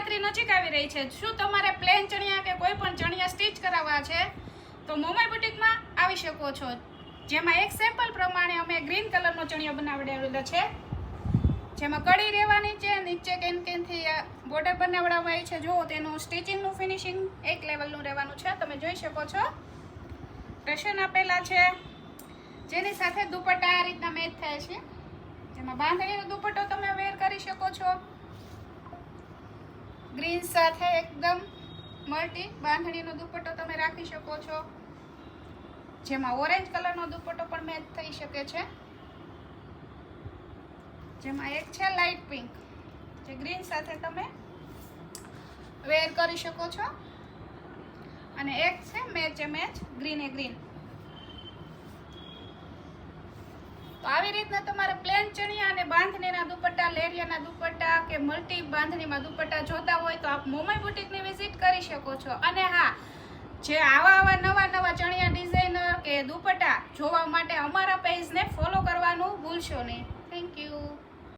નવરાત્રી નજીક આવી રહી છે. શું તમારે પ્લેન ચણિયા કે કોઈ પણ ચણિયા સ્ટીચ કરાવવા છે તો મોમાઈ બુટીકમાં આવી શકો છો. જેમાં એક સેમ્પલ પ્રમાણે અમે ગ્રીન કલરનો ચણિયો બનાવડાવેલો છે, જેમાં કડી રહેવાની છે, નીચે કેનથી બોર્ડર બનાવડાવાય છે. જો તેનું સ્ટિચિંગનું ફિનિશિંગ એક લેવલનું રહેવાનું છે, તમે જોઈ શકો છો. ટશન આપેલા છે, જેની સાથે દુપટ્ટા આ રીતના મેચ થાય છે. જેમાં બાંધણીનો દુપટ્ટો તમે વેર કરી શકો છો. ગ્રીન સાથે એકદમ મલ્ટી બાંધણીનો દુપટ્ટો તમે રાખી શકો છો, જેમાં ઓરેન્જ કલરનો દુપટ્ટો પણ મેચ થઈ શકે છે. જેમાં એક છે લાઇટ પિંક, જે ગ્રીન સાથે તમે વેર કરી શકો છો, અને એક છે મેચ ગ્રીન એ ગ્રીન. તો આવી રીતના તમારે પ્લેન ચણિયા અને બાંધણીના દુપટ્ટા, લેરિયાના દુપટ્ટા કે મલ્ટી બાંધણીમાં દુપટ્ટા જોતા હોય તો આપ મોમાઈ બુટીકની વિઝિટ કરી શકો છો. અને હા, જે આવા નવા ચણિયા ડિઝાઇનર કે દુપટ્ટા જોવા માટે અમારા પેજને ફોલો કરવાનું ભૂલશો નહીં.